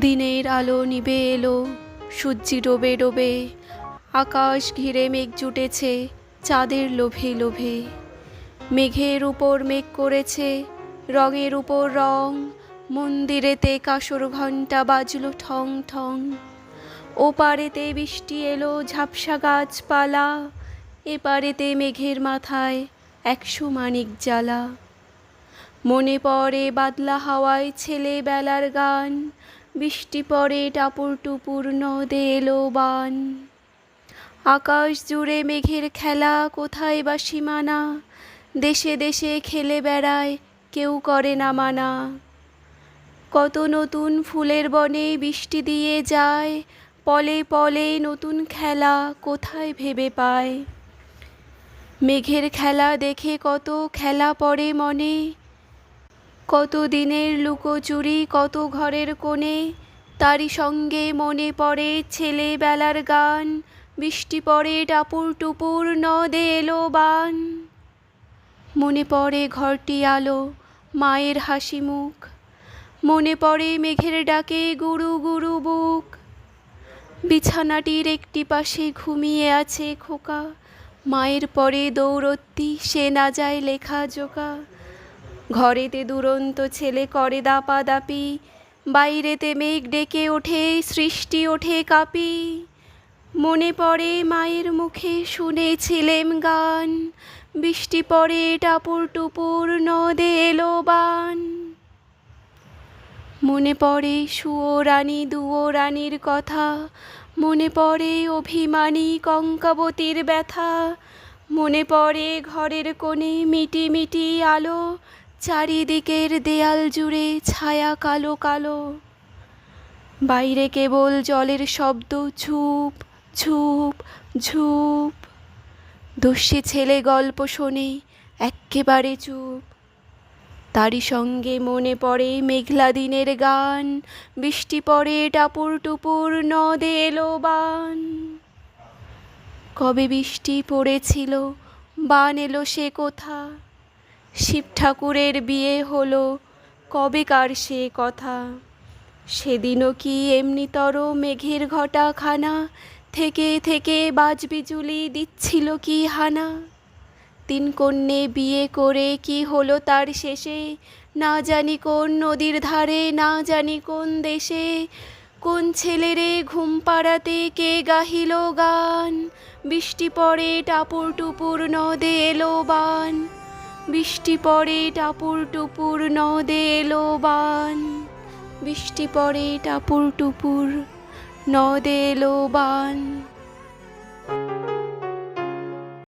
দিনের আলো নিভে এলো, সূর্যি ডোবে ডোবে, আকাশ ঘিরে মেঘ জুটেছে চাঁদের লোভে লোভে। মেঘের উপর মেঘ করেছে রঙের উপর রং, মন্দিরেতে কাসর ঘণ্টা বাজলো ঠং ঠং। ওপারেতে বৃষ্টি এলো ঝাপসা গাছপালা, এপারেতে মেঘের মাথায় 100 মানিক জ্বালা। মনে পড়ে বাদলা হাওয়ায় ছেলেবেলার গান, বৃষ্টি পড়ে টাপুর টুপুর নদে এলো বান। আকাশ জুড়ে মেঘের খেলা, কোথায় বা সীমানা, দেশে দেশে খেলে বেড়ায় কেউ করে না মানা। কত নতুন ফুলের বনে বৃষ্টি দিয়ে যায়, পলে পলে নতুন খেলা কোথায় ভেবে পায়। মেঘের খেলা দেখে কত খেলা পড়ে মনে, কত দিনের লুকোচুরি কত ঘরের কোণে। তারই সঙ্গে মনে পড়ে ছেলেবেলার গান, বৃষ্টি পড়ে টাপুর টুপুর নদে এলো বান। মনে পড়ে ঘরটি আলো, মায়ের হাসি মুখ, মনে পড়ে মেঘের ডাকে গুরু গুরু বুক। বিছানাটির একটি পাশে ঘুমিয়ে আছে খোকা, মায়ের পরে দৌড়ত্তি সে না যায় লেখা জোকা। ঘরেতে দুরন্ত ছেলে করে দাপাদাপি, বাইরেতে মেঘ ডেকে ওঠে সৃষ্টি ওঠে কাঁপি। মনে পড়ে মায়ের মুখে শুনেছিলেম গান, বৃষ্টি পড়ে টাপুর টুপুর নদে এলো বান। মনে পড়ে সুয়োরানী দুয়োরানীর কথা, মনে পড়ে অভিমানী কঙ্কাবতীর ব্যথা। মনে পড়ে ঘরের কোণে মিটি মিটি আলো, চারিদিকের দেয়াল জুড়ে ছায়া কালো কালো। বাইরে কেবল জলের শব্দ ঝুপ ঝুপ ঝুপ। দস্যি ছেলে গল্প শোনে এক্কেবারে চুপ। তারই সঙ্গে মনে পড়ে মেঘলা দিনের গান, বৃষ্টি পড়ে টাপুর টুপুর নদে এলো বান। কবে বৃষ্টি পড়েছিল বান এলো সে কোথা, শিব ঠাকুরের বিয়ে হলো কবেকার সে কথা। সেদিনও কি এমনিতর মেঘের ঘটাখানা, থেকে থেকে বাজবিজুলি দিচ্ছিল কি হানা। 3 কন্যে বিয়ে করে কি হলো তার শেষে, না জানি কোন নদীর ধারে না জানি কোন দেশে। কোন ছেলেরে ঘুম পাড়াতে কে গাহিল গান, বৃষ্টি পড়ে টাপুর টুপুর নদে এলো বান। বৃষ্টি পড়ে টাপুর টুপুর নদে এলো বান। বৃষ্টি পড়ে টাপুর টুপুর নদে এলো বান।